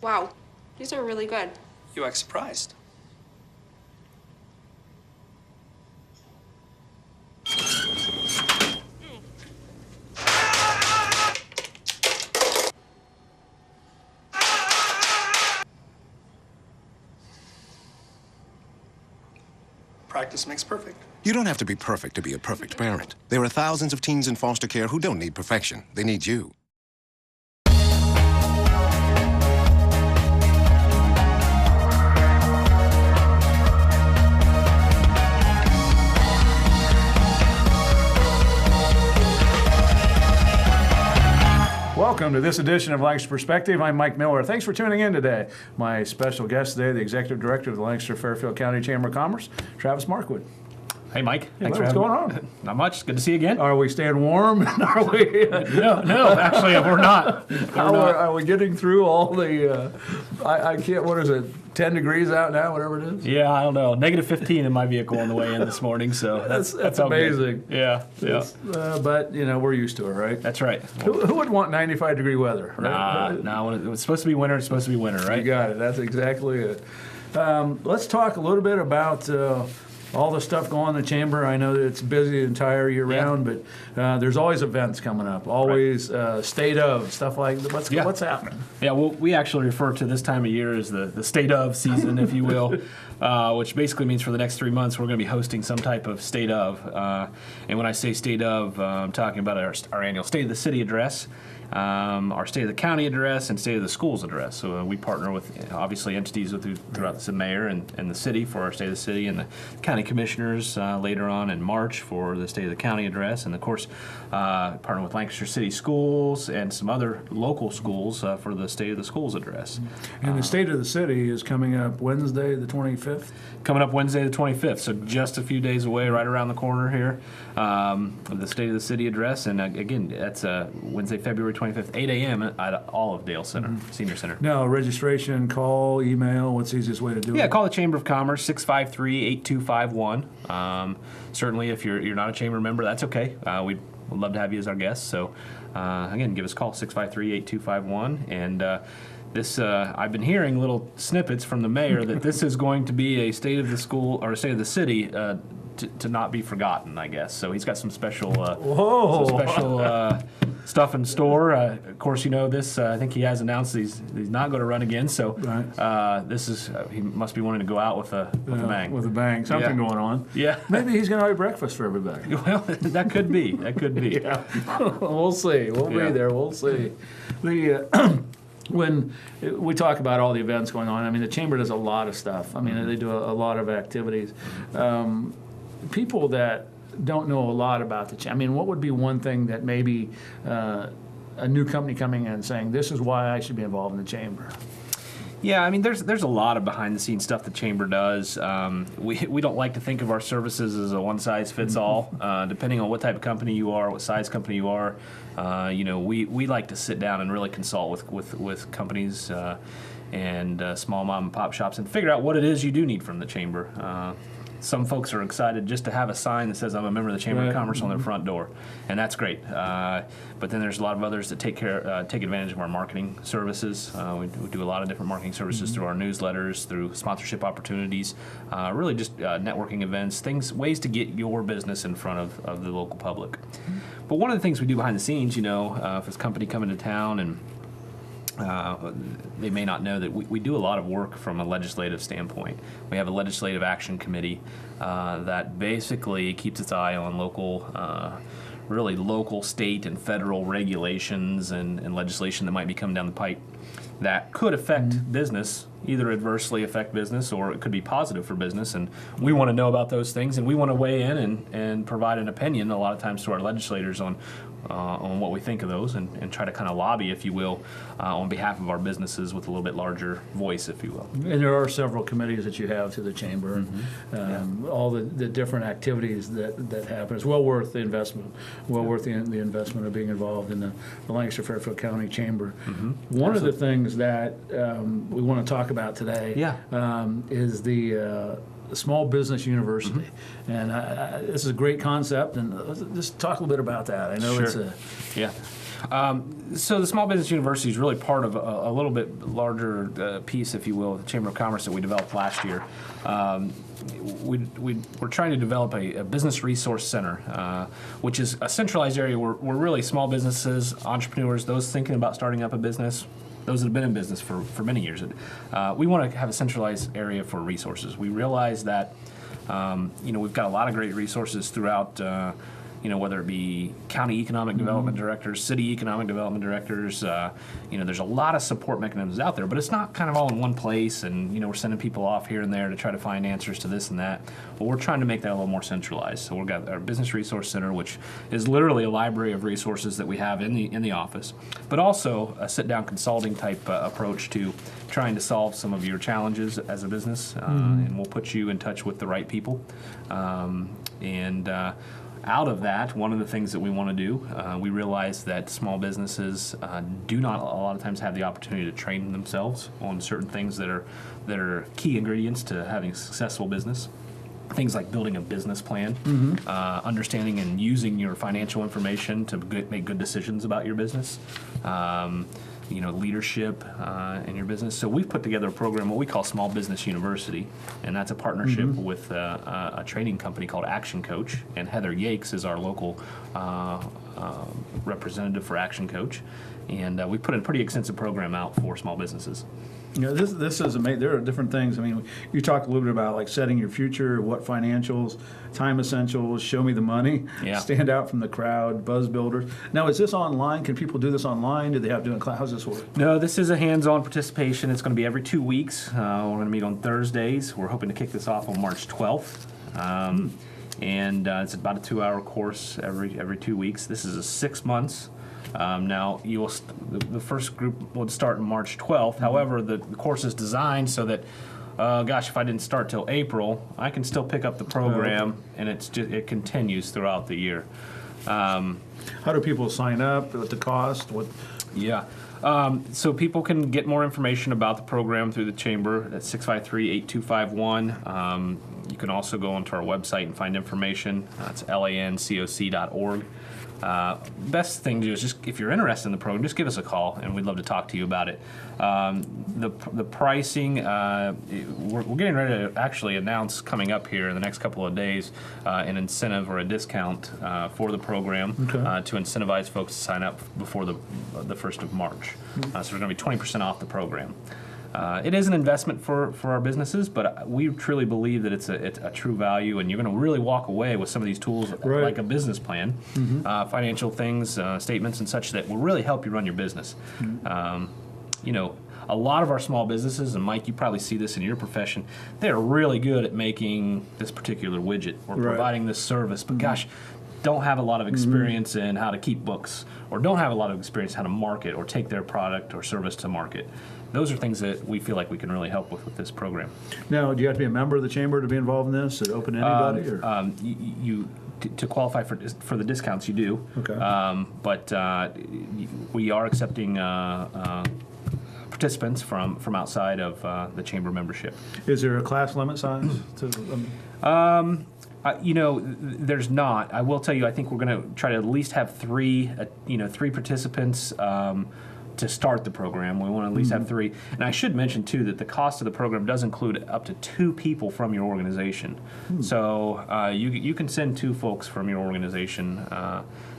Wow, these are really good. You act surprised. Practice makes perfect. You don't have to be perfect to be a perfect parent. There are thousands of teens in foster care who don't need perfection. They need you. Welcome to this edition of Lancaster Perspective. I'm Mike Miller. Thanks for tuning in today. My special guest today, the Executive Director of the Lancaster-Fairfield County Chamber of Commerce, Travis Markwood. Hey, Mike. Hey, Thanks what's for going having me. on? Not much. Good to see you again. Are we staying warm? Are we? No, actually, we're not. Are we getting through all the? I can't. What is it? 10 degrees out now, whatever it is. Yeah, I don't know. -15 in my vehicle on the way in this morning, so that's all amazing. Good. Yeah. But you know, we're used to it, right? That's right. Who would want 95-degree weather? Right? Nah. When it's supposed to be winter, it's supposed to be winter, right? You got it. That's exactly it. Let's talk a little bit about all the stuff going on in the chamber. I know that it's busy the entire year round, but there's always events coming up. Always state of stuff like what's happening. Yeah, well, we actually refer to this time of year as the state of season, if you will, which basically means for the next 3 months we're going to be hosting some type of state of. And when I say state of, I'm talking about our annual State of the City address, our State of the County address, and State of the Schools address. So we partner with, obviously, entities throughout the mayor and the city for our State of the City, and the county commissioners later on in March for the State of the County address, and of course partner with Lancaster City Schools and some other local schools for the State of the Schools address. And the State of the City is coming up Wednesday, the 25th? Coming up Wednesday the 25th, so just a few days away, right around the corner here, the State of the City address. And again, that's Wednesday, February 25th, 8 a.m. at Olivedale Center, Senior Center. Now, registration, call, email, what's the easiest way to do it? Yeah, call the Chamber of Commerce, 653-8251. Certainly, if you're not a Chamber member, that's okay. We'd love to have you as our guest. So, again, give us a call, 653-8251. And this, I've been hearing little snippets from the mayor that this is going to be a State of the School or a State of the City to not be forgotten, I guess. So he's got some special, stuff in store. Of course, you know this. I think he has announced he's not going to run again. So this is he must be wanting to go out with a bang. With a bang, something going on. Yeah, maybe he's going to have breakfast for everybody. Well, that could be. That could be. Yeah. We'll see. We'll be there. We'll see. When we talk about all the events going on, I mean, the chamber does a lot of stuff. I mean, they do a lot of activities. People that don't know a lot about the chamber, I mean, what would be one thing that maybe a new company coming in and saying, this is why I should be involved in the chamber? Yeah, I mean, there's a lot of behind-the-scenes stuff the Chamber does. We don't like to think of our services as a one-size-fits-all. Depending on what type of company you are, what size company you are, we like to sit down and really consult with companies and small mom-and-pop shops and figure out what it is you do need from the Chamber. Some folks are excited just to have a sign that says I'm a member of the Chamber of Commerce on their front door, and that's great. But then there's a lot of others that take advantage of our marketing services. We do a lot of different marketing services through our newsletters, through sponsorship opportunities, really just networking events, ways to get your business in front of the local public. But one of the things we do behind the scenes, if it's a company coming to town and they may not know that we do a lot of work from a legislative standpoint. We have a legislative action committee that basically keeps its eye on local, state, and federal regulations and legislation that might be coming down the pipe that could affect business, either adversely affect business or it could be positive for business. And we want to know about those things, and we want to weigh in and provide an opinion a lot of times to our legislators on what we think of those and try to kind of lobby, if you will, on behalf of our businesses with a little bit larger voice, if you will. And there are several committees that you have to the chamber, all the different activities that happen. It's well worth the investment, worth the investment of being involved in the Lancaster Fairfield County Chamber. One of the things that we want to talk about today is the Small Business University. And this is a great concept, and let's just talk a little bit about that. I know it's a... Yeah. So the Small Business University is really part of a little bit larger piece, if you will, of the Chamber of Commerce that we developed last year. We're trying to develop a business resource center, which is a centralized area where really small businesses, entrepreneurs, those thinking about starting up a business, those that have been in business for many years, we want to have a centralized area for resources. We realize that we've got a lot of great resources throughout. Whether it be county economic development directors, city economic development directors, there's a lot of support mechanisms out there, but it's not kind of all in one place, and we're sending people off here and there to try to find answers to this and that. But we're trying to make that a little more centralized. So we've got our Business Resource Center, which is literally a library of resources that we have in the office, but also a sit-down consulting type approach to trying to solve some of your challenges as a business, and we'll put you in touch with the right people. Out of that, one of the things that we want to do, we realize that small businesses do not a lot of times have the opportunity to train themselves on certain things that are key ingredients to having a successful business. Things like building a business plan, understanding and using your financial information to make good decisions about your business. Leadership in your business. So we've put together a program, what we call Small Business University, and that's a partnership with a training company called Action Coach, and Heather Yakes is our local representative for Action Coach, and we put a pretty extensive program out for small businesses. This is amazing. There are different things. I mean, you talked a little bit about like setting your future, what financials, time essentials, show me the money, stand out from the crowd, buzz builders. Now, is this online? Can people do this online? Do they have to do it in class? How's this work? No, this is a hands-on participation. It's going to be every 2 weeks. We're going to meet on Thursdays. We're hoping to kick this off on March 12th. And it's about a 2-hour course every 2 weeks. This is 6 months. Now, the first group will start on March 12th. However, the course is designed so that, if I didn't start till April, I can still pick up the program, and it continues throughout the year. How do people sign up? What the cost? So people can get more information about the program through the Chamber at 653-8251. You can also go onto our website and find information. It's lancoc.org. Best thing to do is just, if you're interested in the program, just give us a call, and we'd love to talk to you about it. The pricing, we're getting ready to actually announce coming up here in the next couple of days an incentive or a discount for the program to incentivize folks to sign up before the 1st of March. So there's going to be 20% off the program. It is an investment for our businesses, but we truly believe that it's a true value, and you're going to really walk away with some of these tools like a business plan, financial things, statements and such that will really help you run your business. A lot of our small businesses, and Mike, you probably see this in your profession, they're really good at making this particular widget or providing this service, but gosh, don't have a lot of experience in how to keep books, or don't have a lot of experience how to market or take their product or service to market. Those are things that we feel like we can really help with this program. Now, do you have to be a member of the Chamber to be involved in this? Is it open to anybody? To qualify for the discounts, you do. Okay. But we are accepting participants from outside of the Chamber membership. Is there a class limit size? There's not. I will tell you, I think we're going to try to at least have three participants to start the program. We want to at least have 3. And I should mention, too, that the cost of the program does include up to 2 people from your organization. So you can send 2 folks from your organization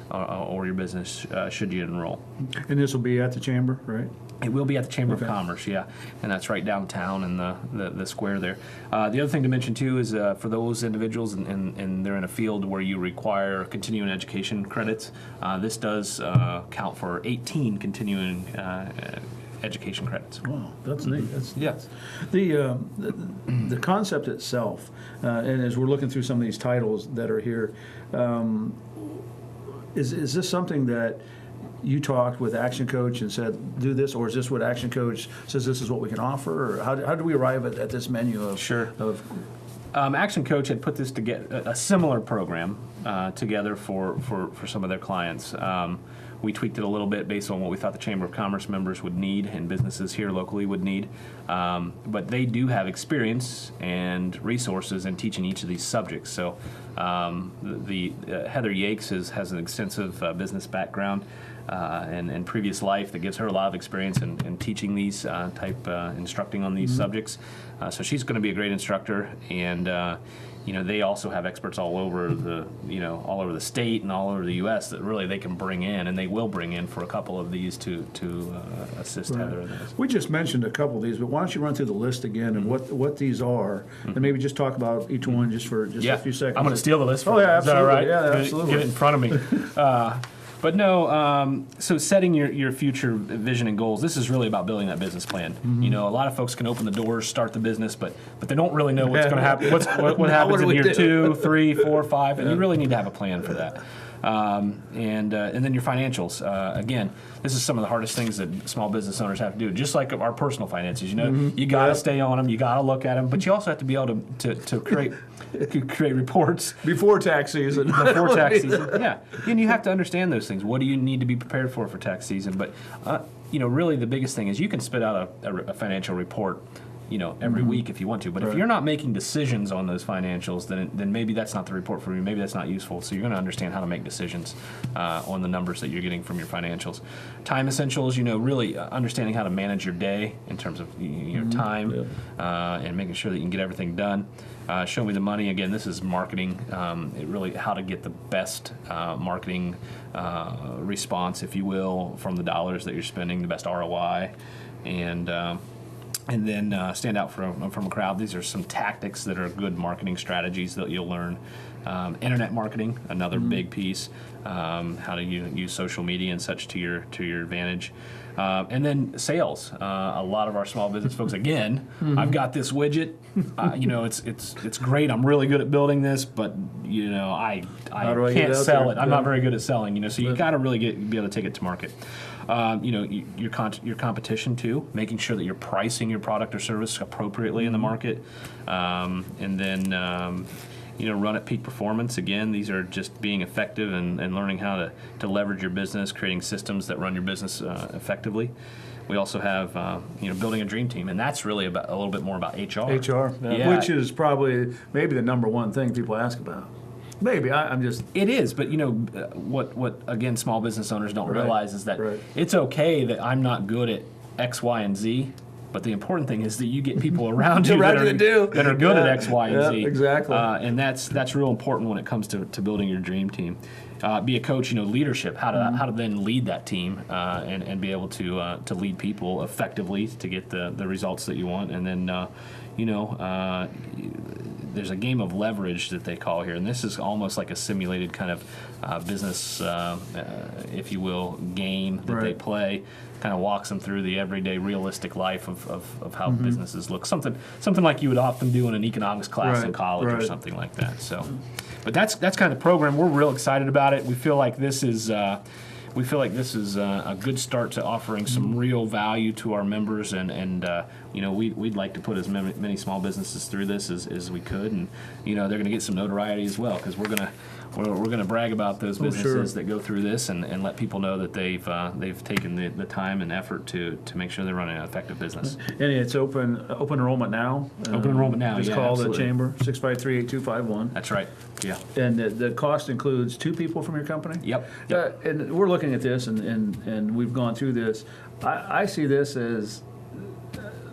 or your business should you enroll. And this will be at the Chamber, right? It will be at the Chamber of Commerce, and that's right downtown in the square there. The other thing to mention, too, is for those individuals and they're in a field where you require continuing education credits, this does count for 18 continuing education credits. Wow, that's neat. The concept itself, and as we're looking through some of these titles that are here, is this something that you talked with Action Coach and said, do this, or is this what Action Coach says this is what we can offer? Or how do we arrive at this menu of... Sure. Action Coach had put this together, a similar program together for some of their clients. We tweaked it a little bit based on what we thought the Chamber of Commerce members would need and businesses here locally would need. But they do have experience and resources in teaching each of these subjects. So Heather Yakes has an extensive business background. and previous life that gives her a lot of experience in teaching these instructing on these subjects. So she's going to be a great instructor, and they also have experts all over the state and all over the U.S. that really they can bring in, and they will bring in for a couple of these to assist Heather in this. We just mentioned a couple of these, but why don't you run through the list again and what these are, and maybe just talk about each one just for a few seconds. I'm going to steal the list for Oh, you. yeah, Is that all right? absolutely. Yeah, absolutely. Get it in front of me. But no, so setting your future vision and goals, this is really about building that business plan. A lot of folks can open the doors, start the business, but they don't really know what's going to happen. What happens in year 2, 3, 4, 5, and you really need to have a plan for that. And then your financials. Again, this is some of the hardest things that small business owners have to do. Just like our personal finances, you got to stay on them, you got to look at them, but you also have to be able to create reports Before tax season. before tax season. Yeah, and you have to understand those things. What do you need to be prepared for tax season? But really the biggest thing is you can spit out a financial report every week if you want to. But if you're not making decisions on those financials, then maybe that's not the report for you. Maybe that's not useful. So you're going to understand how to make decisions on the numbers that you're getting from your financials. Time essentials, really understanding how to manage your day in terms of your time and making sure that you can get everything done. Show me the money. Again, this is marketing. Really how to get the best marketing response, if you will, from the dollars that you're spending, the best ROI. And then stand out from a crowd. These are some tactics that are good marketing strategies that you'll learn. Internet marketing, another big piece. How to use social media and such to your advantage. And then sales. A lot of our small business folks, again, I've got this widget. It's great. I'm really good at building this, but I can't sell it. I'm not very good at selling. So you got to really be able to take it to market. Your competition too, making sure that you're pricing your product or service appropriately in the market, and then run at peak performance. Again, these are just being effective and learning how to leverage your business, creating systems that run your business effectively. We also have building a dream team, and that's really about a little bit more about HR. HR, which is probably maybe the number one thing people ask about. Maybe I'm just. It is, but what again small business owners don't realize is that it's okay that I'm not good at X, Y, and Z. But the important thing is that you get people around you that are good at X, Y, and Z. Exactly. And that's real important when it comes to building your dream team. Be a coach, leadership, how to then lead that team and be able to lead people effectively to get the results that you want. And then, there's a game of leverage that they call here, and this is almost like a simulated kind of business, if you will, game that they play. Kind of walks them through the everyday realistic life of how businesses look. Something like you would often do in an economics class in college or something like that. So, but that's kind of the program. We're real excited about it. We feel like this is a good start to offering some real value to our members, and we'd like to put as many small businesses through this as we could, and they're going to get some notoriety as well, because we're going to brag about those businesses that go through this and let people know that they've taken the time and effort to make sure they're running an effective business. And it's open enrollment now. Open enrollment now. Just call the chamber 653-8251. That's right. Yeah. And the cost includes 2 people from your company. Yep. And we're looking at this, and we've gone through this. I see this as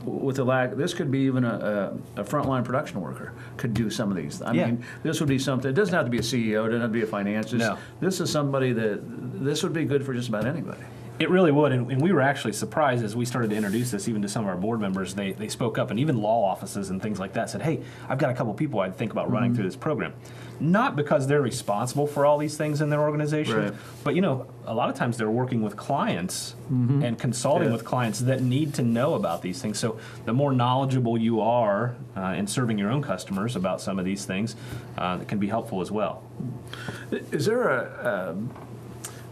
with the lack. This could be even a frontline production worker could do some of these. I mean, this would be something. It doesn't have to be a CEO. It doesn't have to be a financier. No. This is somebody this would be good for just about anybody. It really would, and we were actually surprised as we started to introduce this even to some of our board members. They spoke up, and even law offices and things like that said, hey, I've got a couple people I'd think about running through this program. Not because they're responsible for all these things in their organization, but a lot of times they're working with clients and consulting with clients that need to know about these things. So the more knowledgeable you are in serving your own customers about some of these things, it can be helpful as well. Is there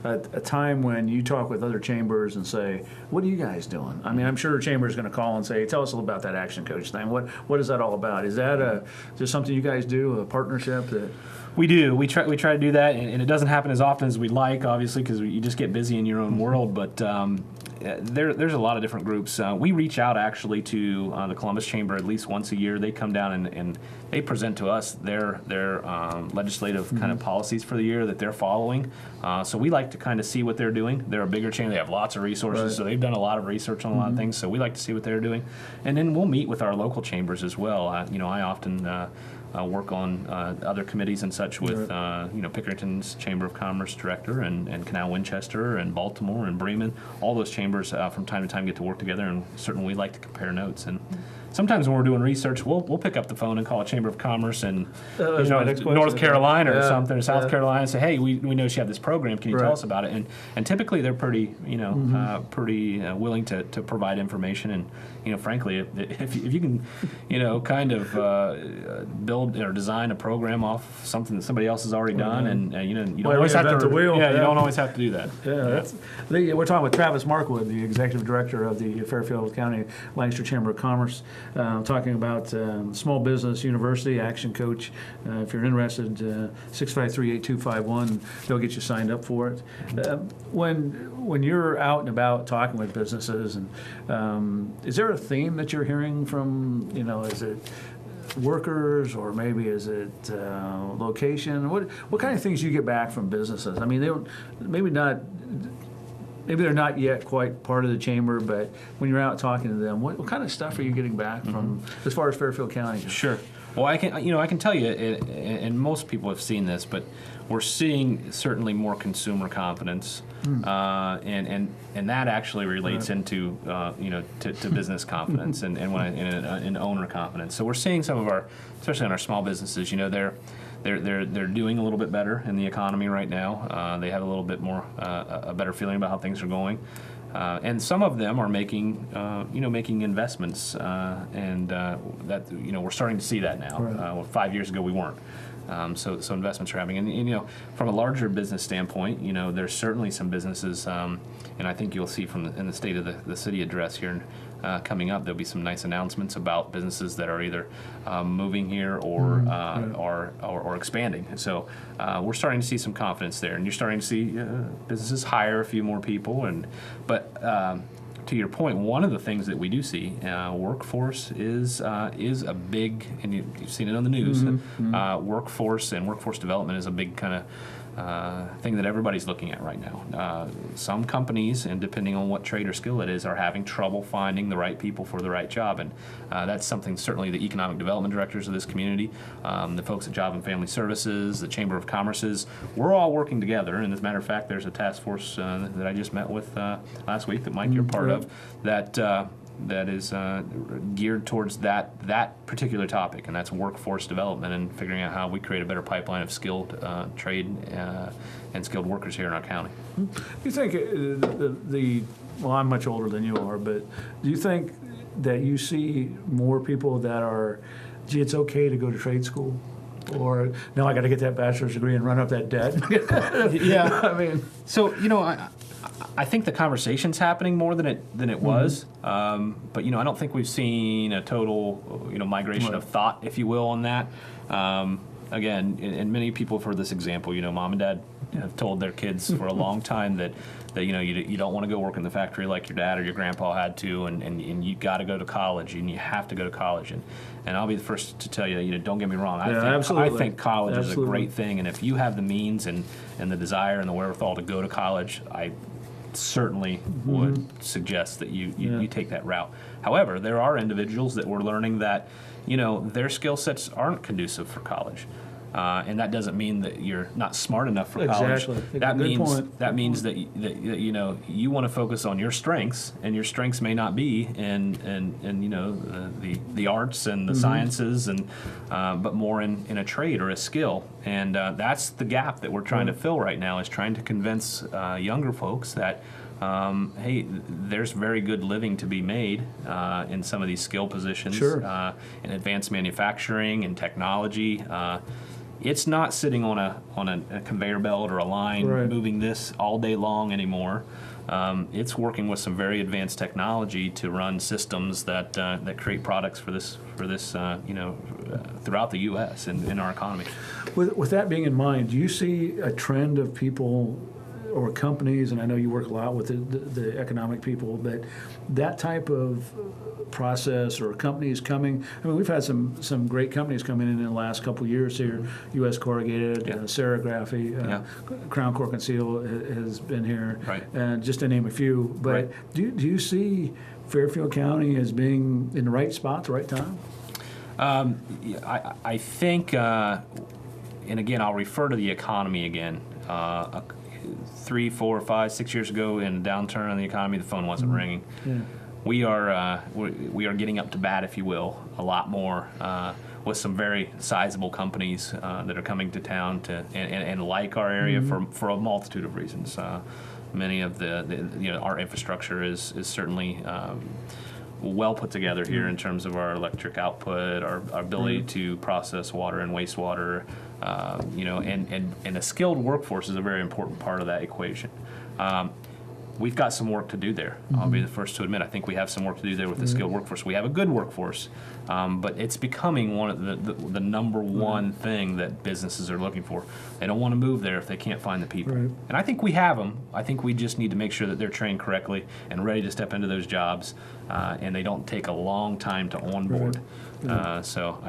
a time when you talk with other chambers and say, what are you guys doing? I mean, I'm sure a chamber is going to call and say, tell us a little about that action coach thing. What is that all about? Is there something you guys do, a partnership that? We do. We try to do that, and it doesn't happen as often as we'd like, obviously, because you just get busy in your own world. But there's a lot of different groups. We reach out actually to the Columbus Chamber at least once a year. They come down and they present to us their legislative kind of policies for the year that they're following. So we like to kind of see what they're doing. They're a bigger chamber. They have lots of resources, Right. so they've done a lot of research on a lot of things. So we like to see what they're doing, and then we'll meet with our local chambers as well. I often work on other committees and such with Pickerington's Chamber of Commerce director and Canal Winchester and Baltimore and Bremen. All those chambers from time to time get to work together, and certainly we like to compare notes. And sometimes when we're doing research, we'll pick up the phone and call a Chamber of Commerce in That's my next question. North Carolina or Yeah, something, or South yeah. Carolina, and say, hey, we know you have this program. Can you Right. tell us about it? And typically they're pretty pretty willing to provide information. And frankly, if you can kind of build or design a program off something that somebody else has already done, and you don't Why always have reinvent to the wheel? Yeah, you Yeah. don't always have to do that. We're talking with Travis Markwood, the executive director of the Fairfield County Lancaster Chamber of Commerce, talking about Small Business University Action Coach. If you're interested, 653-8251, they'll get you signed up for it. When you're out and about talking with businesses, and is there a theme that you're hearing from, is it workers, or maybe is it location? What kind of things do you get back from businesses? I mean, they don't, maybe they're not yet quite part of the chamber, but when you're out talking to them, what kind of stuff are you getting back from as far as Fairfield County? Sure. Well, I can tell you, and most people have seen this, but we're seeing certainly more consumer confidence, and that actually relates into to business confidence and owner confidence. So we're seeing some of our, especially on our small businesses, they're doing a little bit better in the economy right now. They have a little bit more a better feeling about how things are going. And some of them are making investments, and that we're starting to see that now. Right. 5 years ago we weren't. So investments are happening, and from a larger business standpoint, there's certainly some businesses, and I think you'll see in the state of the city address here coming up, there'll be some nice announcements about businesses that are either moving here or expanding. And so we're starting to see some confidence there, and you're starting to see businesses hire a few more people. But to your point, one of the things that we do see, workforce is a big, and you've seen it on the news. Workforce and workforce development is a big kind of thing that everybody's looking at right now. Some companies, and depending on what trade or skill it is, are having trouble finding the right people for the right job, and that's something certainly the economic development directors of this community, the folks at Job and Family Services, the Chamber of Commerce's, we're all working together. And as a matter of fact, there's a task force that I just met with last week that Mike, you're part of, that is geared towards that particular topic, and that's workforce development and figuring out how we create a better pipeline of skilled trade and skilled workers here in our county. You think well, I'm much older than you are, but do you think that you see more people that are, gee, it's okay to go to trade school? Or, no, I got to get that bachelor's degree and run up that debt? Yeah. I mean, So, I think the conversation's happening more than it was, but I don't think we've seen a total migration of thought, if you will, on that. Again, and many people have heard this example. Mom and dad have told their kids for a long time that you don't want to go work in the factory like your dad or your grandpa had to, and you got to go to college, and you have to go to college. And I'll be the first to tell you, don't get me wrong. I think college is a great thing, and if you have the means and the desire and the wherewithal to go to college, I certainly would suggest that you take that route. However, there are individuals that we're learning that their skill sets aren't conducive for college. And that doesn't mean that you're not smart enough for college. Exactly. That means that you want to focus on your strengths, and your strengths may not be in the arts and the sciences, and but more in a trade or a skill. And that's the gap that we're trying to fill right now, is trying to convince younger folks that hey, there's very good living to be made in some of these skill positions, in advanced manufacturing and technology. It's not sitting on a conveyor belt or a line moving this all day long anymore. it's working with some very advanced technology to run systems that create products for this throughout the U.S. and in our economy. With that being in mind, do you see a trend of people or companies, and I know you work a lot with the economic people, but that type of process or companies coming? I mean, we've had some great companies coming in the last couple of years here. U.S. Corrugated, Serigraphy, Crown Cork and Seal has been here, and just to name a few. But do you see Fairfield County as being in the right spot at the right time? I think, and again, I'll refer to the economy again. 3, 4, 5, 6 years ago, in a downturn in the economy, the phone wasn't ringing. Yeah. We are getting up to bat, if you will, a lot more with some very sizable companies that are coming to town and like our area for a multitude of reasons. Many of our infrastructure is certainly well put together here in terms of our electric output, our ability to process water and wastewater, and a skilled workforce is a very important part of that equation. We've got some work to do there. I'll be the first to admit, I think we have some work to do there with the skilled workforce. We have a good workforce, but it's becoming one of the number one thing that businesses are looking for. They don't want to move there if they can't find the people. Right. And I think we have them. I think we just need to make sure that they're trained correctly and ready to step into those jobs, and they don't take a long time to onboard. So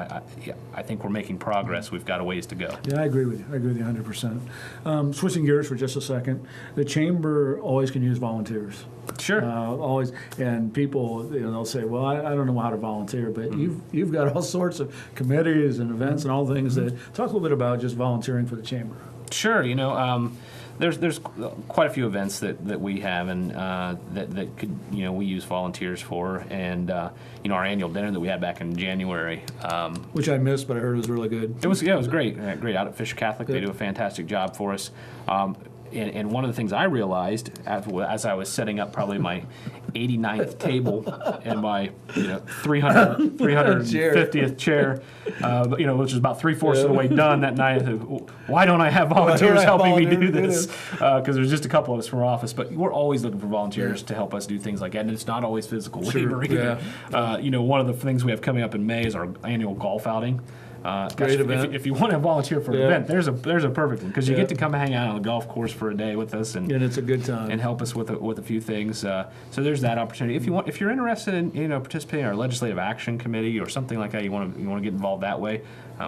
I think we're making progress. We've got a ways to go. Yeah, I agree with you. I agree with you 100%. Switching gears for just a second, the chamber always can use volunteers. Sure. Always, and people, they'll say, "Well, I don't know how to volunteer," but you've got all sorts of committees and events and all things that talk a little bit about just volunteering for the chamber. Sure. There's quite a few events that we have and that could we use volunteers for, and our annual dinner that we had back in January, Which I missed, but I heard it was really good. It was great. Great out at Fisher Catholic. They do a fantastic job for us. And one of the things I realized as I was setting up probably my 89th table and my 350th chair, which is about 3/4 of the way done that night. Why don't I have volunteers helping me do this? Because there's just a couple of us from our office, but we're always looking for volunteers to help us do things like that, and it's not always physical labor either. One of the things we have coming up in May is our annual golf outing. Great event. If you want to volunteer for an event, there's a perfect one because you get to come hang out on the golf course for a day with us and it's a good time and help us with a few things. So there's that opportunity. If you're interested in participating in our legislative action committee or something like that, you want to get involved that way.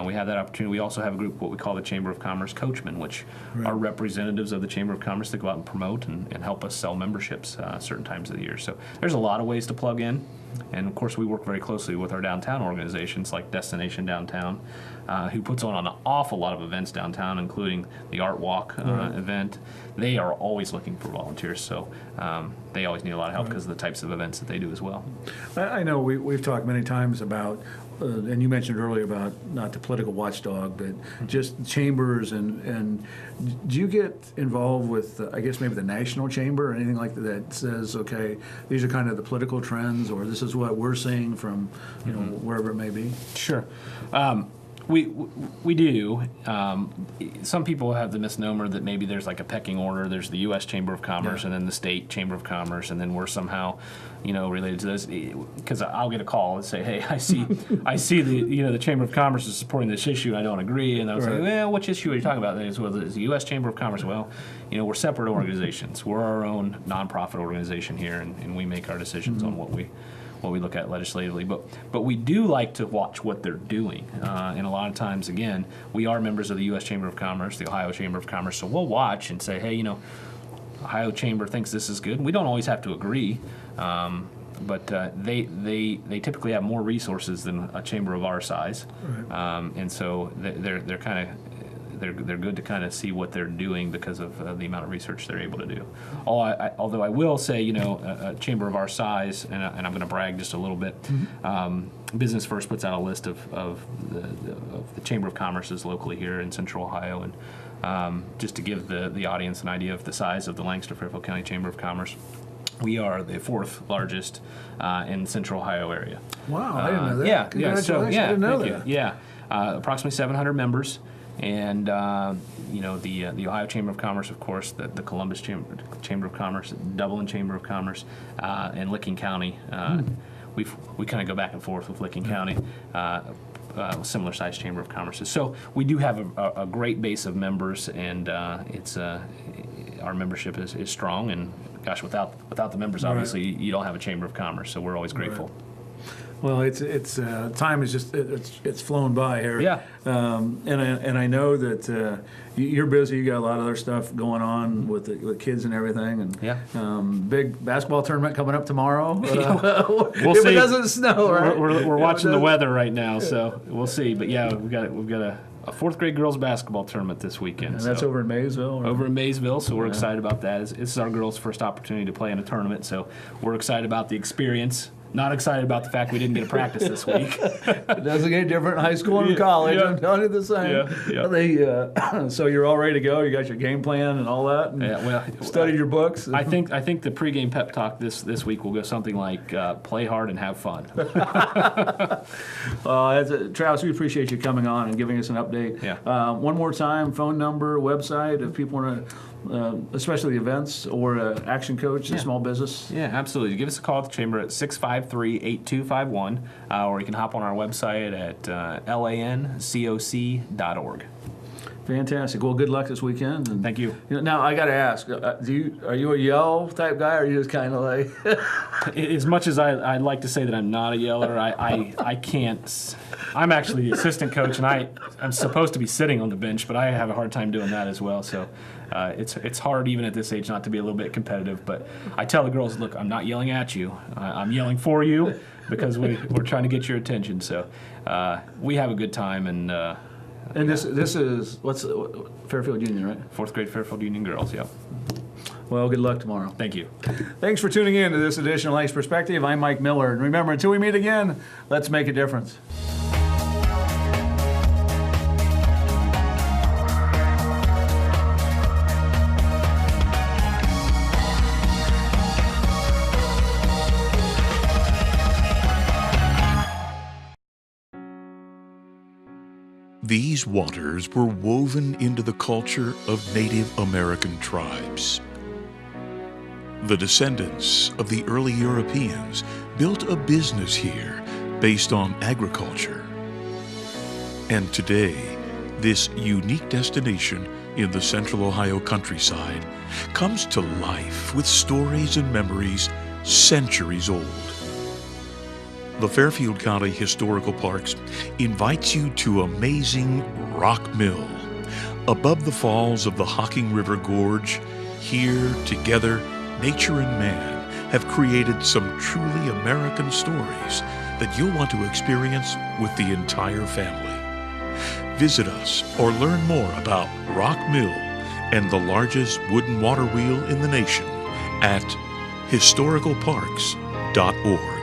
We have that opportunity. We also have a group, what we call the Chamber of Commerce Coachmen, which are representatives of the Chamber of Commerce that go out and promote and help us sell memberships certain times of the year. So there's a lot of ways to plug in. And, of course, we work very closely with our downtown organizations like Destination Downtown, who puts on an awful lot of events downtown, including the Art Walk event. They are always looking for volunteers, so they always need a lot of help because of the types of events that they do as well. I know we've talked many times about, and you mentioned earlier about not the political watchdog, but just chambers and do you get involved with, I guess maybe the national chamber or anything like that says, okay, these are kind of the political trends or this is what we're seeing from, wherever it may be? Sure. We do. Some people have the misnomer that maybe there's like a pecking order. There's the U.S. Chamber of Commerce and then the state Chamber of Commerce, and then we're somehow, related to this. Because I'll get a call and say, "Hey, I see the Chamber of Commerce is supporting this issue. And I don't agree." And I was like, "Well, which issue are you talking about?" And it's, well, it's the U.S. Chamber of Commerce. Well, we're separate organizations. We're our own nonprofit organization here, and we make our decisions on what we look at legislatively, but we do like to watch what they're doing, and a lot of times, again, we are members of the U.S. Chamber of Commerce, the Ohio Chamber of Commerce, so we'll watch and say, hey, Ohio Chamber thinks this is good. We don't always have to agree, but they typically have more resources than a chamber of our size, and so they're kind of. They're good to kind of see what they're doing because of the amount of research they're able to do. Although I will say, a chamber of our size, and I'm going to brag just a little bit. Business First puts out a list of the Chamber of Commerce's locally here in Central Ohio, and just to give the audience an idea of the size of the Lancaster Fairfield County Chamber of Commerce. We are the 4th largest in Central Ohio area. Wow, I didn't know that. Yeah, Congratulations. I didn't know that. Yeah, approximately 700 members. and the Ohio Chamber of Commerce, of course, the Columbus Chamber of Commerce, Dublin Chamber of Commerce, and Licking County. We kind of go back and forth with Licking County. Similar sized Chamber of Commerce. So we do have a great base of members, and our membership is strong. And gosh, without the members, obviously, you don't have a Chamber of Commerce. So we're always grateful. Well, it's time is just it's flown by here. Yeah. And I know that you're busy. You got a lot of other stuff going on with the kids and everything. And Yeah. Big basketball tournament coming up tomorrow. We'll if see. it doesn't snow, right? We're watching the weather right now, so we'll see. But yeah, we've got a fourth grade girls basketball tournament this weekend. And that's over in Maysville. Or? Over in Maysville, so we're excited about that. This is our girls' first opportunity to play in a tournament, so we're excited about the experience. Not excited about the fact we didn't get a practice this week. It doesn't get different in high school and college. Yeah. I'm telling you the same. Yeah. So you're all ready to go. You got your game plan and all that. And studied your books. I think the pregame pep talk this week will go something like play hard and have fun. Travis, we appreciate you coming on and giving us an update. Yeah. One more time, phone number, website, if people want to, especially the events or Action Coach, the small business. Yeah, absolutely. Give us a call at the Chamber at 653-8251, or you can hop on our website at lancoc.org. Fantastic. Well, good luck this weekend. And, Thank you. Now, I got to ask, are you a yell type guy, or are you just kind of like... As much as I'd like to say that I'm not a yeller, I can't. I'm actually the assistant coach, and I'm supposed to be sitting on the bench, but I have a hard time doing that as well. So it's hard even at this age not to be a little bit competitive. But I tell the girls, look, I'm not yelling at you. I'm yelling for you because we're trying to get your attention. So we have a good time, and this is Fairfield Union, right? Fourth grade Fairfield Union girls. Yep. Well, good luck tomorrow. Thank you. Thanks for tuning in to this edition of Lakes Perspective. I'm Mike Miller, and remember, until we meet again, let's make a difference. These waters were woven into the culture of Native American tribes. The descendants of the early Europeans built a business here based on agriculture. And today, this unique destination in the central Ohio countryside comes to life with stories and memories centuries old. The Fairfield County Historical Parks invites you to amazing Rock Mill. Above the falls of the Hocking River Gorge, here together, nature and man have created some truly American stories that you'll want to experience with the entire family. Visit us or learn more about Rock Mill and the largest wooden water wheel in the nation at historicalparks.org.